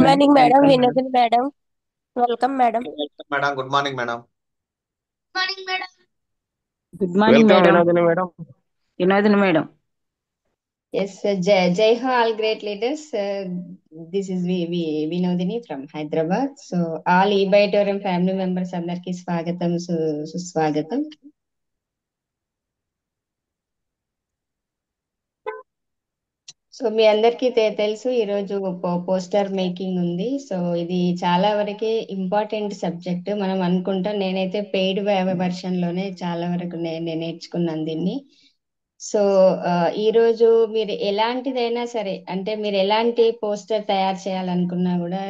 morning. morning, madam. Welcome, madam. Vinodini, madam. Welcome, madam. Welcome, madam. Good morning, madam. Morning, madam. Good morning, Welcome, madam. Vinodini madam. Vinodini, madam. Yes, Jai Ho, all great leaders. This is Vinodini from Hyderabad. So, all e-Biotorium family members అందరికీ స్వాగతం సుస్వాగతం. So మీ అందరికీ తెలుసు ఈరోజు poster making ఉంది. So ఇది చాలా వరకే ఇంపార్టెంట్ సబ్జెక్ట్. మనం అనుకుంటాం, నేనైతే పెయిడ్ వెర్షన్ లోనే చాలా వరకు నేను నేర్చుకున్నాను దీన్ని. సో ఈ రోజు మీరు ఎలాంటిదైనా సరే, అంటే మీరు ఎలాంటి పోస్టర్ తయారు చేయాలనుకున్నా కూడా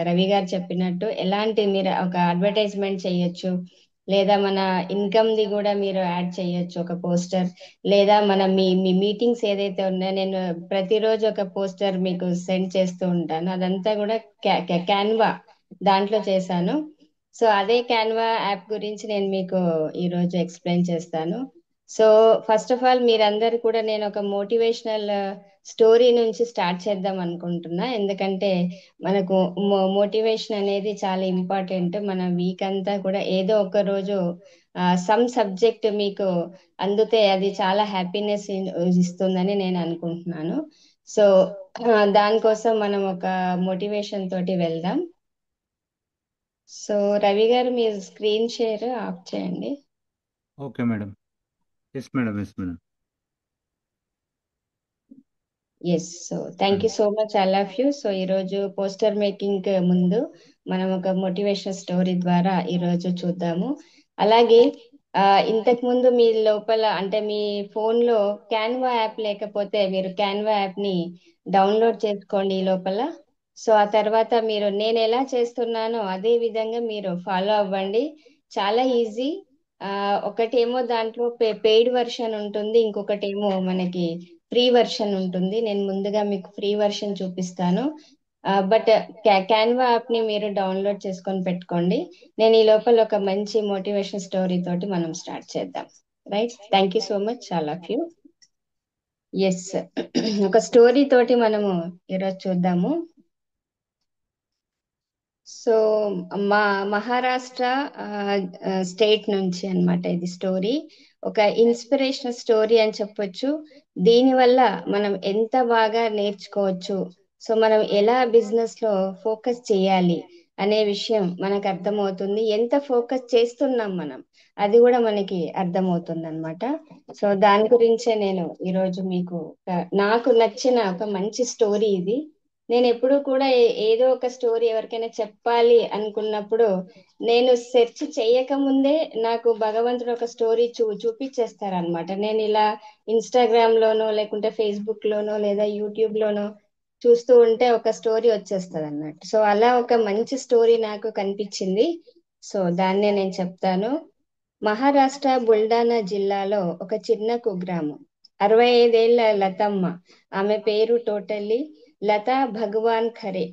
రవి గారు చెప్పినట్టు ఎలాంటి మీరు ఒక అడ్వర్టైజ్మెంట్ చేయొచ్చు, లేదా మన ఇన్కమ్ ది కూడా మీరు యాడ్ చేయొచ్చు ఒక పోస్టర్, లేదా మన మీ మీటింగ్స్ ఏదైతే ఉన్నాయో, నేను ప్రతిరోజు ఒక పోస్టర్ మీకు సెండ్ చేస్తూ ఉంటాను. అదంతా కూడా క్యాన్వా దాంట్లో చేశాను. సో అదే క్యాన్వా యాప్ గురించి నేను మీకు ఈరోజు ఎక్స్ప్లెయిన్ చేస్తాను. సో ఫస్ట్ ఆఫ్ ఆల్ మీరందరు కూడా, నేను ఒక మోటివేషనల్ స్టోరీ నుంచి స్టార్ట్ చేద్దాం అనుకుంటున్నా. ఎందుకంటే మనకు మోటివేషన్ అనేది చాలా ఇంపార్టెంట్. మన వీక్ అంతా కూడా ఏదో ఒక రోజు సమ్ సబ్జెక్ట్ మీకు అందితే అది చాలా హ్యాపీనెస్ ఇస్తుందని నేను అనుకుంటున్నాను. సో దానికోసం మనం ఒక మోటివేషన్ తోటి వెళ్దాం. సో రవి గారు, మీ స్క్రీన్ షేర్ ఆఫ్ చేయండి. Okay, madam. Yes, madam. Yes, madam. Yes, so thank you so much all of you. So ఈరోజు పోస్టర్ మేకింగ్ ముందు మనం ఒక మోటివేషన్ స్టోరీ ద్వారా ఈరోజు చూద్దాము. అలాగే ఇంతకు ముందు మీ లోపల, అంటే మీ ఫోన్ లో క్యాన్వా యాప్ లేకపోతే మీరు క్యాన్వా యాప్ ని డౌన్లోడ్ చేసుకోండి ఈ లోపల. సో ఆ తర్వాత మీరు నేను ఎలా చేస్తున్నానో అదే విధంగా మీరు ఫాలో అవ్వండి. చాలా ఈజీ. ఒకటేమో దాంట్లో పెయిడ్ వర్షన్ ఉంటుంది, ఇంకొకటేమో మనకి ఫ్రీ వర్షన్ ఉంటుంది. నేను ముందుగా మీకు ఫ్రీ వర్షన్ చూపిస్తాను. బట్ క్యాన్వా యాప్ ని మీరు డౌన్లోడ్ చేసుకొని పెట్టుకోండి. నేను ఈ లోపల ఒక మంచి మోటివేషన్ స్టోరీ తోటి మనం స్టార్ట్ చేద్దాం. Right, thank you so much all of you. Yes, ఒక స్టోరీ తోటి మనము ఈరోజు చూద్దాము. సో మా మహారాష్ట్ర స్టేట్ నుంచి అన్నమాట ఇది స్టోరీ. ఒక ఇన్స్పిరేషనల్ స్టోరీ అని చెప్పొచ్చు. దీనివల్ల మనం ఎంత బాగా నేర్చుకోవచ్చు, సో మనం ఎలా బిజినెస్ లో ఫోకస్ చేయాలి అనే విషయం మనకు అర్థమవుతుంది. ఎంత ఫోకస్ చేస్తున్నాం మనం, అది కూడా మనకి అర్థమవుతుంది అనమాట. సో దాని గురించే నేను ఈరోజు మీకు నాకు నచ్చిన ఒక మంచి స్టోరీ ఇది. నేను ఎప్పుడు కూడా ఏదో ఒక స్టోరీ ఎవరికైనా చెప్పాలి అనుకున్నప్పుడు, నేను సెర్చ్ చేయక ముందే నాకు భగవంతుడు ఒక స్టోరీ చూపించేస్తారనమాట. నేను ఇలా ఇన్స్టాగ్రామ్ లోనో, లేకుంటే ఫేస్బుక్ లోనో, లేదా యూట్యూబ్ లోనో చూస్తూ ఉంటే ఒక స్టోరీ వచ్చేస్తుంది అన్నట్టు. సో అలా ఒక మంచి స్టోరీ నాకు కనిపించింది. సో దాన్నే నేను చెప్తాను. మహారాష్ట్ర బుల్డానా జిల్లాలో ఒక చిన్న కుగ్రామం. 65 ఏళ్ల లతమ్మ, ఆమె పేరు టోటల్లీ లతా భగవాన్ ఖరే,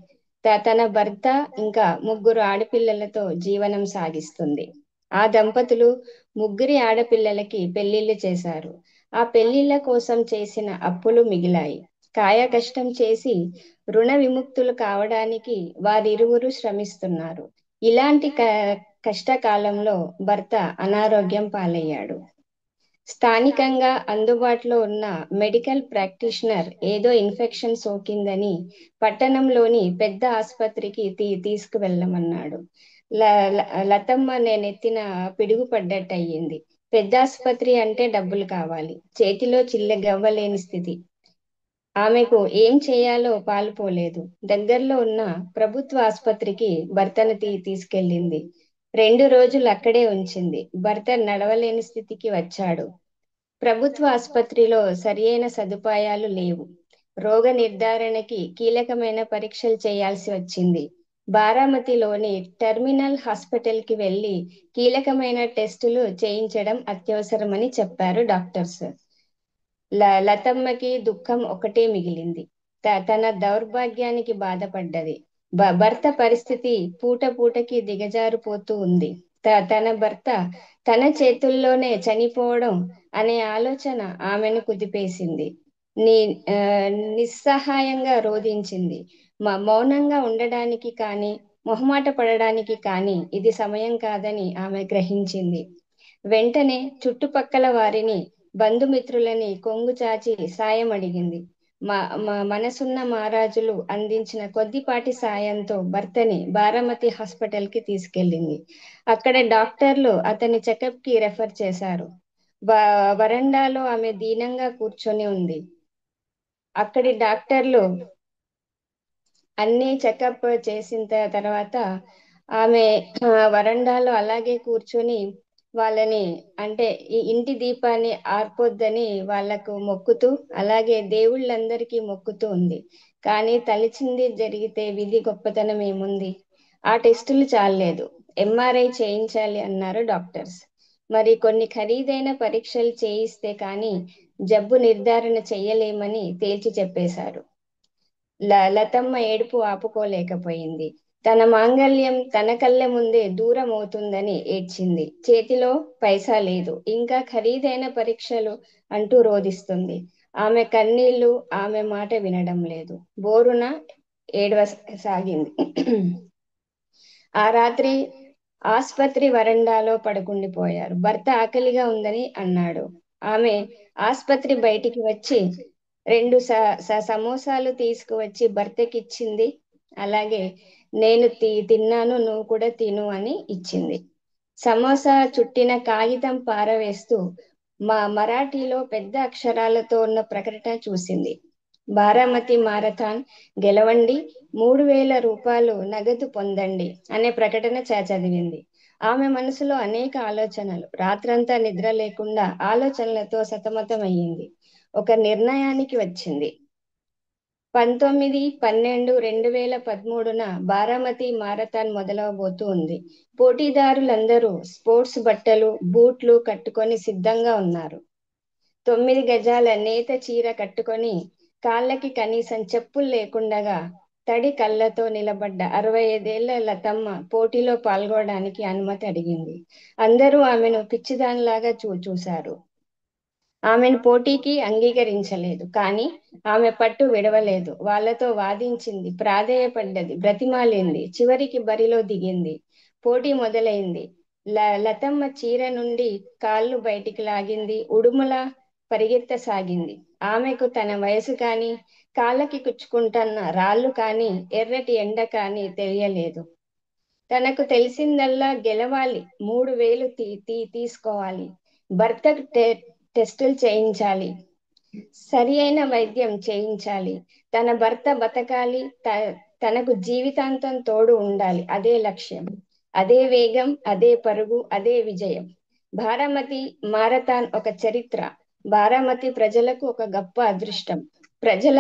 తన భర్త ఇంకా 3 ఆడపిల్లలతో జీవనం సాగిస్తుంది. ఆ దంపతులు 3 ఆడపిల్లలకి పెళ్లిళ్లు చేశారు. ఆ పెళ్లిళ్ల కోసం చేసిన అప్పులు మిగిలాయి. కాయ కష్టం చేసి రుణ విముక్తులు కావడానికి వారిరువురు శ్రమిస్తున్నారు. ఇలాంటి కష్టకాలంలో భర్త అనారోగ్యం పాలయ్యాడు. స్థానికంగా అందుబాటులో ఉన్న మెడికల్ ప్రాక్టీషనర్ ఏదో ఇన్ఫెక్షన్ సోకిందని పట్టణంలోని పెద్ద ఆసుపత్రికి తీసుకువెళ్ళమన్నాడు. లతమ్మ నేనెత్తిన పిడుగు పడ్డట్టు అయ్యింది. పెద్ద ఆసుపత్రి అంటే డబ్బులు కావాలి, చేతిలో గవ్వలేని స్థితి. ఆమెకు ఏం చేయాలో పాలుపోలేదు. దగ్గరలో ఉన్న ప్రభుత్వ ఆసుపత్రికి భర్తను తీసుకెళ్ళింది. 2 రోజులు అక్కడే ఉంచింది. భర్త నడవలేని స్థితికి వచ్చాడు. ప్రభుత్వ ఆసుపత్రిలో సరియైన సదుపాయాలు లేవు. రోగ నిర్ధారణకి కీలకమైన పరీక్షలు చేయాల్సి వచ్చింది. బారామతిలోని టెర్మినల్ హాస్పిటల్ కి వెళ్లి కీలకమైన టెస్టులు చేయించడం అత్యవసరమని చెప్పారు డాక్టర్స్. లతమ్మకి దుఃఖం ఒకటే మిగిలింది. తన దౌర్భాగ్యానికి బాధపడ్డది. భర్త పరిస్థితి పూట పూటకి దిగజారిపోతూ ఉంది. తన భర్త తన చేతుల్లోనే చనిపోవడం అనే ఆలోచన ఆమెను కుదిపేసింది. నిస్సహాయంగా రోధించింది. మౌనంగా ఉండడానికి కానీ మొహమాట పడడానికి కానీ ఇది సమయం కాదని ఆమె గ్రహించింది. వెంటనే చుట్టుపక్కల వారిని, బంధుమిత్రులని కొంగు చాచి సాయం అడిగింది. మనసున్న మహారాజులు అందించిన కొద్దిపాటి సాయంతో భర్తని బారామతి హాస్పిటల్ కి తీసుకెళ్ళింది. అక్కడ డాక్టర్లు అతని చెకప్ కి రెఫర్ చేశారు. వరండాలో ఆమె దీనంగా కూర్చొని ఉంది. అక్కడి డాక్టర్లు అన్ని చెకప్ చేసిన తర్వాత ఆమె వరండాలో అలాగే కూర్చొని వాళ్ళని, అంటే ఈ ఇంటి దీపాన్ని ఆర్పొద్దని వాళ్లకు మొక్కుతూ, అలాగే దేవుళ్ళందరికీ మొక్కుతూ ఉంది. కానీ తలిచింది జరిగితే విధి గొప్పతనం ఏముంది? ఆ టెస్టులు చాలలేదు, ఎంఆర్ఐ చేయించాలి అన్నారు డాక్టర్స్. మరి కొన్ని ఖరీదైన పరీక్షలు చేయిస్తే కానీ జబ్బు నిర్ధారణ చెయ్యలేమని తేల్చి చెప్పేశారు. లతమ్మ ఏడుపు ఆపుకోలేకపోయింది. తన మాంగళ్యం తన కళ్ళ ముందే దూరం అవుతుందని ఏడ్చింది. చేతిలో పైసా లేదు, ఇంకా ఖరీదైన పరీక్షలు అంటూ రోదిస్తుంది. ఆమె కన్నీళ్లు ఆమె మాట వినడం లేదు. బోరున ఏడవసాగింది. ఆ రాత్రి ఆస్పత్రి వరండాలో పడుకుండిపోయారు. భర్త ఆకలిగా ఉందని అన్నాడు. ఆమె ఆస్పత్రి బయటికి వచ్చి 2 సమోసాలు తీసుకువచ్చి భర్తకిచ్చింది. అలాగే నేను తిన్నాను, నువ్వు కూడా తిను అని ఇచ్చింది. సమోసా చుట్టిన కాగితం పారవేస్తూ మరాఠీలో పెద్ద అక్షరాలతో ఉన్న ప్రకటన చూసింది. బారామతి మారథాన్ గెలవండి, 3000 రూపాయలు నగదు పొందండి అనే ప్రకటన చదివింది. ఆమె మనసులో అనేక ఆలోచనలు. రాత్రంతా నిద్ర లేకుండా ఆలోచనలతో సతమతమయ్యింది. ఒక నిర్ణయానికి వచ్చింది. 19/12/2013 బారామతి మారథాన్ మొదలవబోతూ ఉంది. పోటీదారులందరూ స్పోర్ట్స్ బట్టలు, బూట్లు కట్టుకొని సిద్ధంగా ఉన్నారు. 9 గజాల నేత చీర కట్టుకొని, కాళ్ళకి కనీసం చెప్పులు లేకుండగా తడి కళ్ళతో నిలబడ్డ 65 ఏళ్ల లతమ్మ పోటీలో పాల్గొనడానికి అనుమతి అడిగింది. అందరూ ఆమెను పిచ్చిదానిలాగా చూశారు. ఆమెను పోటీకి అంగీకరించలేదు. కానీ ఆమె పట్టు విడవలేదు. వాళ్ళతో వాదించింది, ప్రాధేయపడ్డది, బ్రతిమాలింది. చివరికి బరిలో దిగింది. పోటీ మొదలైంది. లతమ్మ చీర నుండి కాళ్ళు బయటికి లాగింది. ఉడుములా పరిగెత్తసాగింది. ఆమెకు తన వయసు కానీ, కాళ్ళకి కుచ్చుకుంటున్న రాళ్ళు కానీ, ఎర్రటి ఎండ కానీ తెలియలేదు. తనకు తెలిసిందల్లా గెలవాలి, 3000 తీసుకోవాలి, భర్తకు టెస్టులు చేయించాలి, సరి అయిన వైద్యం చేయించాలి, తన భర్త బతకాలి, తనకు జీవితాంతం తోడు ఉండాలి. అదే లక్ష్యం, అదే వేగం, అదే పరుగు, అదే విజయం. బారామతి మారథాన్ ఒక చరిత్ర. బారామతి ప్రజలకు ఒక గొప్ప అదృష్టం. ప్రజల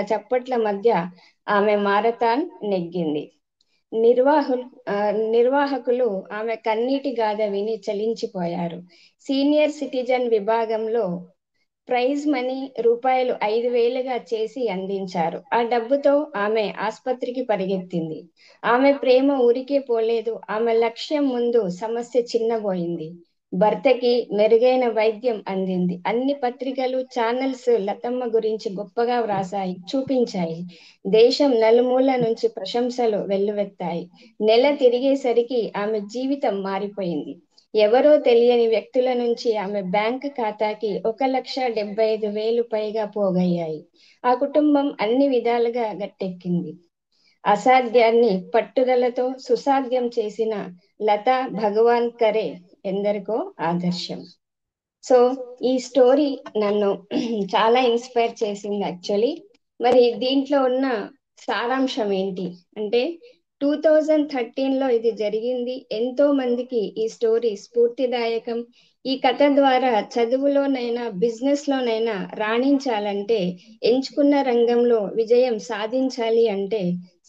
చప్పట్ల మధ్య ఆమె మారథాన్ నెగ్గింది. నిర్వాహకులు ఆమె కన్నీటి గాథ విని చలించిపోయారు. సీనియర్ సిటిజన్ విభాగంలో ప్రైజ్ మనీ రూపాయలు 5,000గా చేసి అందించారు. ఆ డబ్బుతో ఆమె ఆస్పత్రికి పరిగెత్తింది. ఆమె ప్రేమ ఊరికే పోలేదు. ఆమె లక్ష్యం ముందు సమస్య చిన్నబోయింది. భర్తకి మెరుగైన వైద్యం అందింది. అన్ని పత్రికలు, ఛానల్స్ లతమ్మ గురించి గొప్పగా వ్రాసాయి, చూపించాయి. దేశం నలుమూల నుంచి ప్రశంసలు వెల్లువెత్తాయి. నెల తిరిగేసరికి ఆమె జీవితం మారిపోయింది. ఎవరో తెలియని వ్యక్తుల నుంచి ఆమె బ్యాంక్ ఖాతాకి 1,75,000 పైగా పోగయ్యాయి. ఆ కుటుంబం అన్ని విధాలుగా గట్టెక్కింది. అసాధ్యాన్ని పట్టుదలతో సుసాధ్యం చేసిన లత భగవాన్ కరే ఎందరికో ఆదర్శం. సో ఈ స్టోరీ నన్ను చాలా ఇన్స్పైర్ చేసింది యాక్చువల్లీ. మరి దీంట్లో ఉన్న సారాంశం ఏంటి అంటే, 2013లో ఇది జరిగింది. ఎంతో మందికి ఈ స్టోరీ స్ఫూర్తిదాయకం. ఈ కథ ద్వారా చదువులోనైనా, బిజినెస్ లోనైనా రాణించాలంటే, ఎంచుకున్న రంగంలో విజయం సాధించాలి అంటే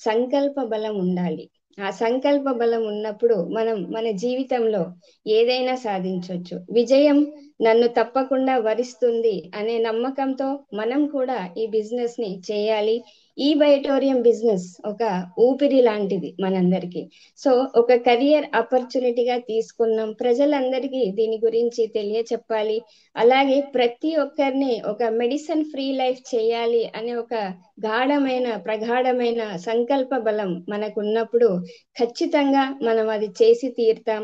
సంకల్ప బలం ఉండాలి. ఆ సంకల్ప బలం ఉన్నప్పుడు మనం మన జీవితంలో ఏదైనా సాధించవచ్చు. విజయం నన్ను తప్పకుండా వరిస్తుంది అనే నమ్మకంతో మనం కూడా ఈ బిజినెస్ ని చేయాలి. ఈ బయోటోరియం బిజినెస్ ఒక ఊపిరి లాంటిది మనందరికి. సో ఒక కెరియర్ ఆపర్చునిటీగా తీసుకున్నాం. ప్రజలందరికీ దీని గురించి తెలియచెప్పాలి, అలాగే ప్రతి ఒక్కరిని ఒక మెడిసిన్ ఫ్రీ లైఫ్ చేయాలి అనే ఒక ప్రగాఢమైన సంకల్ప బలం మనకు ఉన్నప్పుడు ఖచ్చితంగా మనం అది చేసి తీరుతాం.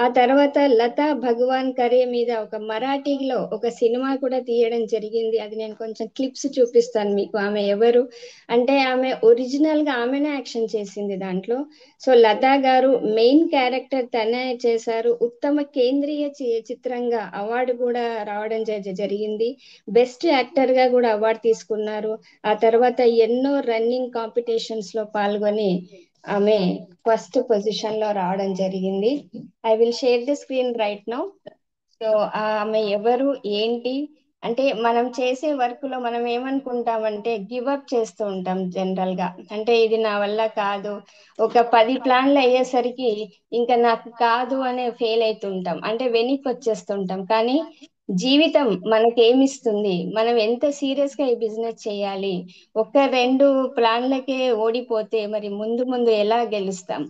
ఆ తర్వాత లతా భగవాన్ కరే మీద ఒక మరాఠీలో ఒక సినిమా కూడా తీయడం జరిగింది. అది నేను కొంచెం క్లిప్స్ చూపిస్తాను మీకు. ఆమె ఎవరు అంటే ఆమె ఒరిజినల్ గా ఆమెనే యాక్షన్ చేసింది దాంట్లో. సో లతా గారు మెయిన్ క్యారెక్టర్ తనే చేశారు. ఉత్తమ కేంద్రీయ చిత్రంగా అవార్డు కూడా రావడం జరిగింది. బెస్ట్ యాక్టర్ గా కూడా అవార్డు తీసుకున్నారు. ఆ తర్వాత ఎన్నో రన్నింగ్ కాంపిటీషన్స్ లో పాల్గొని ఆమె ఫస్ట్ పొజిషన్ లో రావడం జరిగింది. I will share the screen right now. So ఆమె ఎవరు ఏంటి అంటే, మనం చేసే వర్క్ లో మనం ఏమనుకుంటామంటే గివ్ అప్ చేస్తూ ఉంటాం జనరల్ గా. అంటే ఇది నా వల్ల కాదు, ఒక 10 ప్లాన్లు అయ్యేసరికి ఇంకా నాకు కాదు అనే ఫెయిల్ అవుతుంటాం, అంటే వెనక్కి వచ్చేస్తుంటాం. కానీ జీవితం మనకేమిస్తుంది, మనం ఎంత సీరియస్ గా ఈ బిజినెస్ చేయాలి, ఒక 2 ప్లాన్లకే ఓడిపోతే మరి ముందు ముందు ఎలా గెలుస్తాం?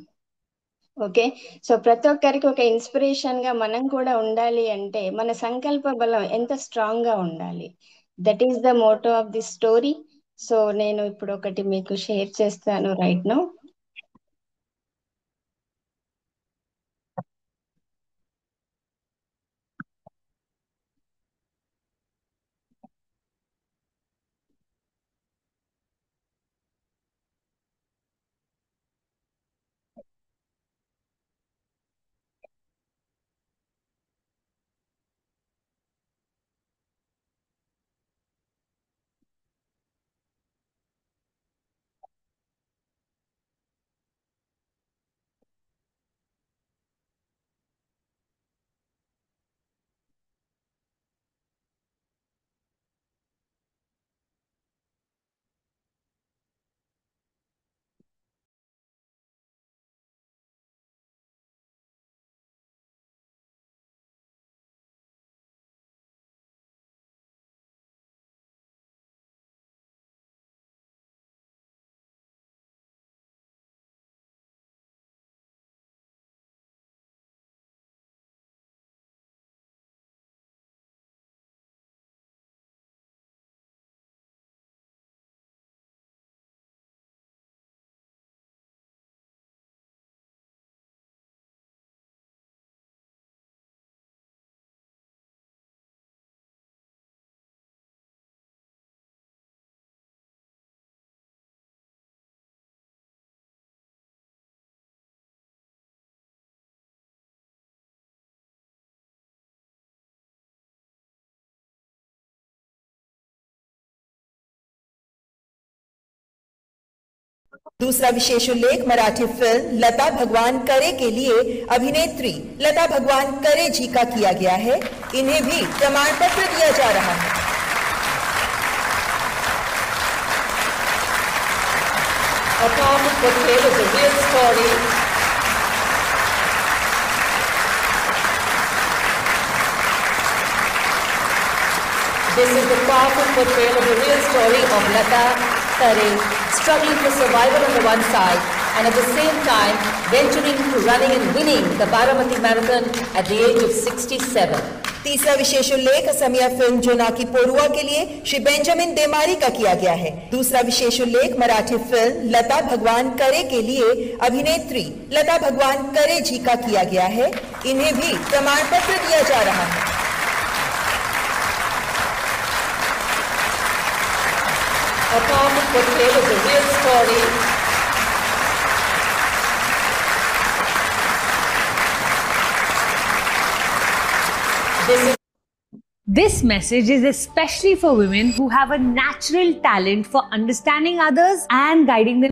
ఓకే, సో ప్రతి ఒక్కరికి ఒక ఇన్స్పిరేషన్ గా మనం కూడా ఉండాలి అంటే మన సంకల్ప బలం ఎంత స్ట్రాంగ్ గా ఉండాలి. That is the motto of the story. So నేను ఇప్పుడు ఒకటి మీకు షేర్ చేస్తాను రైట్ నౌ. दूसरा विशेष उल्लेख मराठी फिल्म लता भगवान करे के लिए अभिनेत्री लता भगवान करे जी का किया गया है। इन्हें भी प्रमाण पत्र दिया जा रहा है। A powerful portrayal is a real story. This is the powerful portrayal of the real story of Lata Kare, struggling for survival on the one side and at the same time venturing to running and winning the Baramati Marathon at the age of 67. तीसरा विशेष उल्लेख Asamiya film Jonaki पोरुआ के लिए Shri Benjamin देमारी का किया गया है। दूसरा विशेष उल्लेख मराठी फिल्म लता भगवान करे के लिए अभिनेत्री लता भगवान करे जी का किया गया है। इन्हें भी प्रमाण पत्र दिया जा रहा है। A powerful portrayal is a real story. This message is especially for women who have a natural talent for understanding others and guiding them.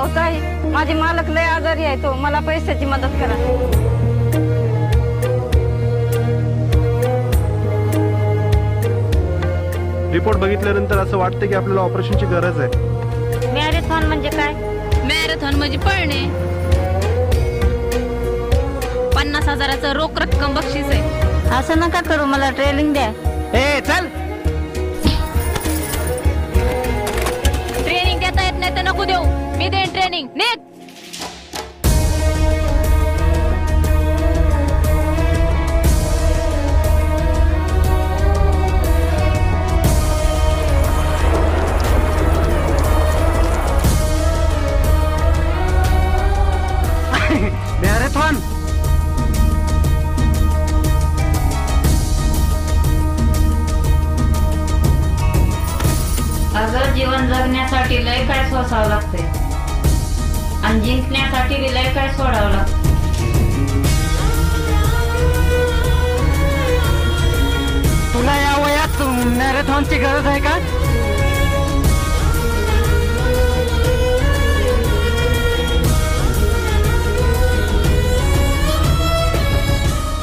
अहो ताई, माझी मालक लय आजारी आहे, तो मला पैशाची मदत करा. रिपोर्ट बघितल्यानंतर असं वाटतं की आपल्याला ऑपरेशनची गरज आहे. मॅरेथॉन म्हणजे काय? मॅरेथॉन म्हणजे पळणे. 50,000चं रोख रक्कम बक्षीस आहे. असं नका करू, मला ट्रेनिंग द्या. ए चल. ट्रेनिंग देता येत नाही तर नको देऊ, मी देईन ट्रेनिंग. नेक मॅरेथॉन. अगं, जीवन जगण्यासाठी लय काय सोसावं लागते आणि जिंकण्यासाठी लय काय सोडावं लागतं. तुला या वयात मॅरेथॉनची गरज आहे का?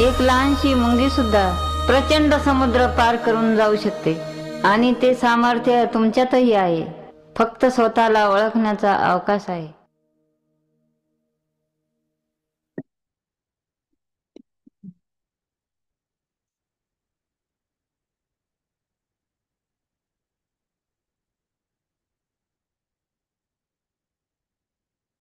एक लहानशी मुंगी सुद्धा प्रचंड समुद्र पार करून जाऊ शकते आणि ते सामर्थ्य तुमच्यातही आहे. फक्त स्वतःला ओळखण्याचा अवकाश आहे.